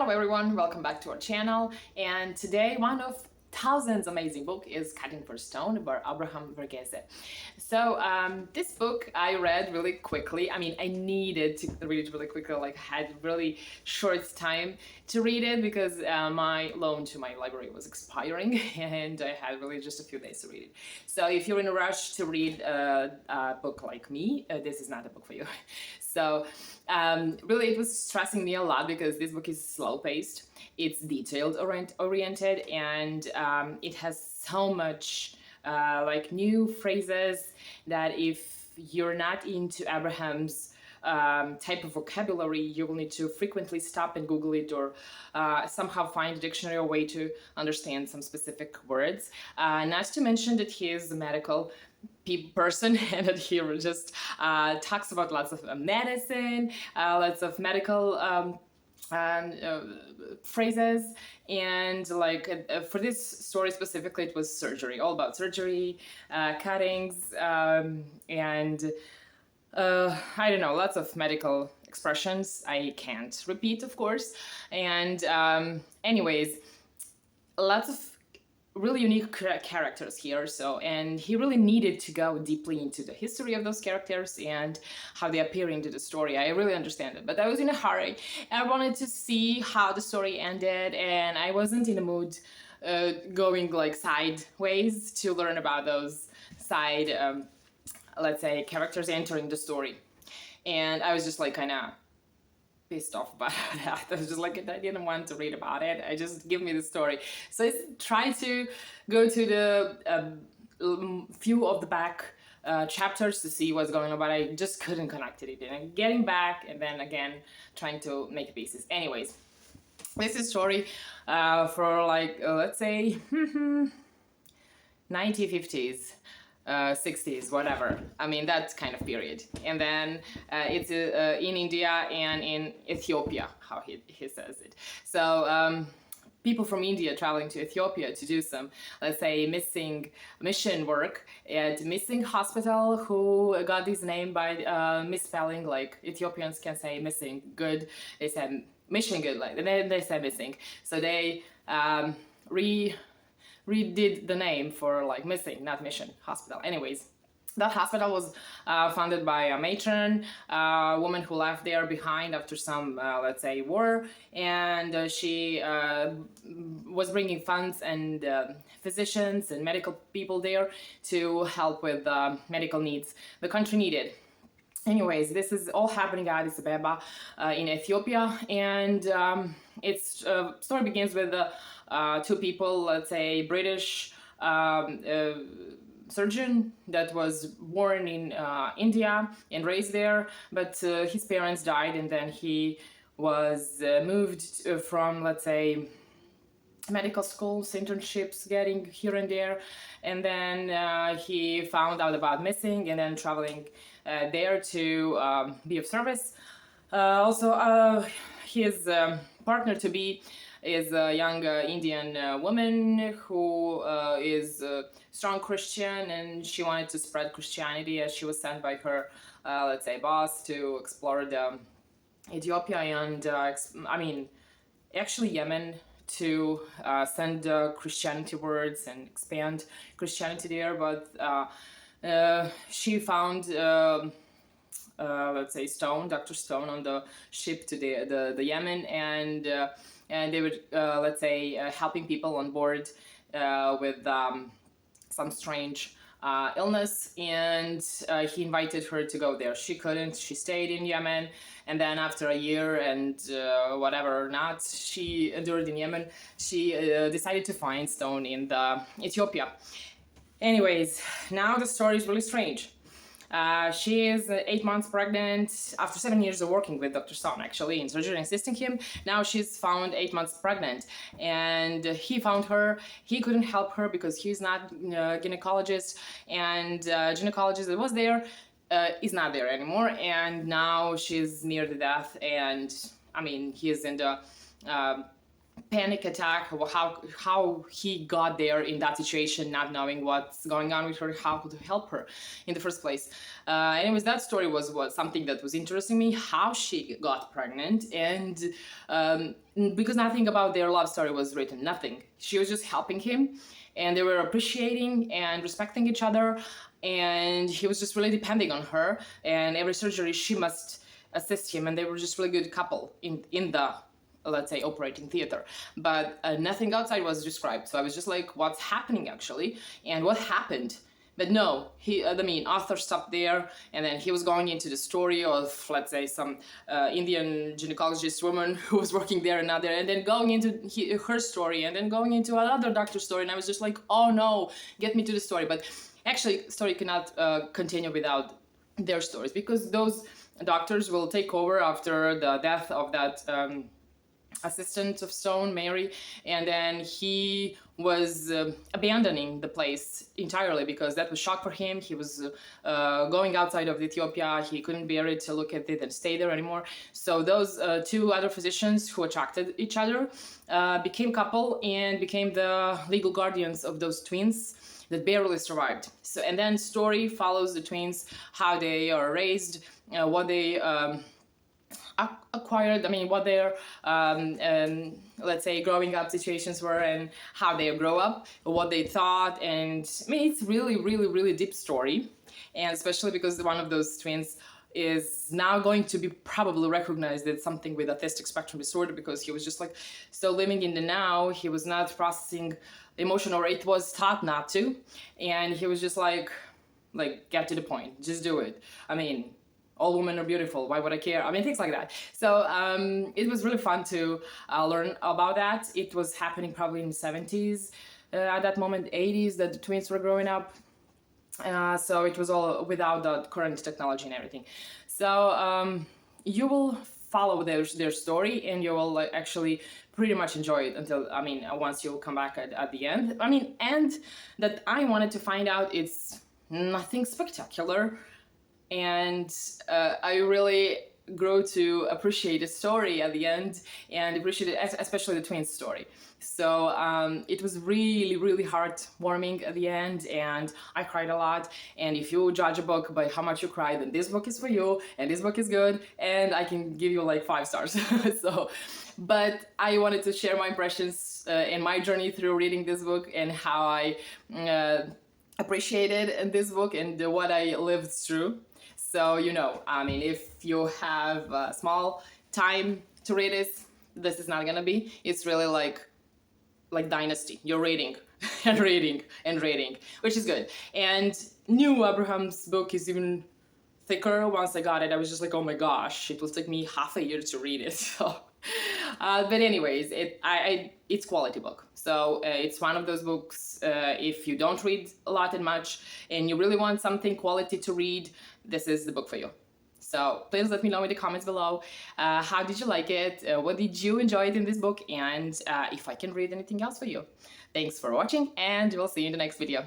Hello everyone, welcome back to our channel, and today one of thousands amazing book is Cutting for Stone by Verghese. So this book I read really quickly. I mean, I needed to read it really quickly, like I had really short time to read it because my loan to my library was expiring and I had really just a few days to read it. So if you're in a rush to read a book like me, this is not a book for you. So really it was stressing me a lot because this book is slow paced, it's detailed oriented, and it has so much like new phrases that if you're not into Abraham's type of vocabulary, you will need to frequently stop and Google it or somehow find a dictionary or way to understand some specific words. Not to mention that he is a medical person and that he just talks about lots of medicine, lots of medical phrases, and like for this story specifically it was surgery, all about surgery, cuttings, and I don't know, lots of medical expressions I can't repeat, of course. And anyways, lots of really unique characters here. So, and he really needed to go deeply into the history of those characters and how they appear into the story. I really understand it, but I was in a hurry. I wanted to see how the story ended, and I wasn't in the mood going like sideways to learn about those side, let's say, characters entering the story. And I was just like kind of pissed off about that. I was just like, I didn't want to read about it. I just give me the story. So I tried to go to the few of the back chapters to see what's going on, but I just couldn't connect it. And getting back and then again trying to make pieces. Anyways, this is a story for like let's say 1950s. 60s, whatever. I mean, that kind of period. And then it's in India and in Ethiopia, how he says it. So people from India traveling to Ethiopia to do some, let's say, missing mission work at missing hospital, who got this name by misspelling, like Ethiopians can say missing good. They said mission good, like, and then they said missing. So they redid the name for like missing, not mission hospital. Anyways, that hospital was founded by a matron, a woman who left there behind after some, let's say, war, and she was bringing funds and physicians and medical people there to help with medical needs the country needed. Anyways, this is all happening at Addis Ababa in Ethiopia, and its story begins with two people, let's say British surgeon that was born in India and raised there, but his parents died, and then he was moved from, let's say, medical schools, internships, getting here and there, and then he found out about missing and then traveling there to be of service. Also, his partner to be is a young Indian woman who is a strong Christian, and she wanted to spread Christianity as she was sent by her, let's say, boss to explore the Ethiopia and, I mean, actually Yemen, to send Christianity words and expand Christianity there, but she found let's say Dr. Stone on the ship to the Yemen, and they were let's say helping people on board with some strange illness, and he invited her to go there. She couldn't. She stayed in Yemen, and then after a year and whatever not she endured in Yemen, she decided to find Stone in the Ethiopia. Anyways, now the story is really strange. She is 8 months pregnant after 7 years of working with Dr. Stone, actually, in surgery, assisting him. Now she's found 8 months pregnant, and he found her. He couldn't help her because he's not a gynecologist, and gynecologist that was there is not there anymore, and now she's near the death, and I mean, he's in the panic attack, how he got there in that situation, not knowing what's going on with her, how to help her in the first place. Anyways, that story was something that was interesting me, how she got pregnant, and because nothing about their love story was written, nothing. She was just helping him, and they were appreciating and respecting each other, and he was just really depending on her, and every surgery she must assist him, and they were just really good couple in the, let's say, operating theater. But nothing outside was described, so I was just like, what's happening actually, and what happened? But no, author stopped there, and then he was going into the story of, let's say, some Indian gynecologist woman who was working there and not there, and then going into her story, and then going into another doctor's story, and I was just like, oh no, get me to the story. But actually, story cannot continue without their stories, because those doctors will take over after the death of that assistant of Stone, Mary, and then he was abandoning the place entirely because that was shock for him. He was going outside of Ethiopia. He couldn't bear it to look at it and stay there anymore. So those two other physicians who attracted each other became couple and became the legal guardians of those twins that barely survived. So, and then story follows the twins, how they are raised, what they acquired, what their let's say growing up situations were, and how they grow up, what they thought. And it's really deep story, and especially because one of those twins is now going to be probably recognized as something with autistic spectrum disorder, because he was just like so living in the now. He was not processing emotion, or it was taught not to, and he was just like get to the point, just do it. All women are beautiful, why would I care? Things like that. So it was really fun to learn about that. It was happening probably in the 70s, at that moment, 80s, that the twins were growing up. So it was all without the current technology and everything. So you will follow their story, and you will actually pretty much enjoy it until, once you come back at the end. And that I wanted to find out, it's nothing spectacular. And I really grew to appreciate the story at the end, and appreciate it, especially the twins story. So it was really heartwarming at the end, and I cried a lot. And if you judge a book by how much you cry, then this book is for you, and this book is good, and I can give you like 5 stars. So, but I wanted to share my impressions in my journey through reading this book, and how I appreciated this book and what I lived through. So, if you have small time to read this is not gonna be. It's really like Dynasty. You're reading and reading and reading, which is good. And New Abraham's book is even thicker. Once I got it, I was just like, oh my gosh, it will take me half a year to read it. So, but anyways, it's quality book. So it's one of those books, if you don't read a lot and much, and you really want something quality to read, this is the book for you. So please let me know in the comments below, how did you like it? What did you enjoy in this book? And if I can read anything else for you. Thanks for watching, and we'll see you in the next video.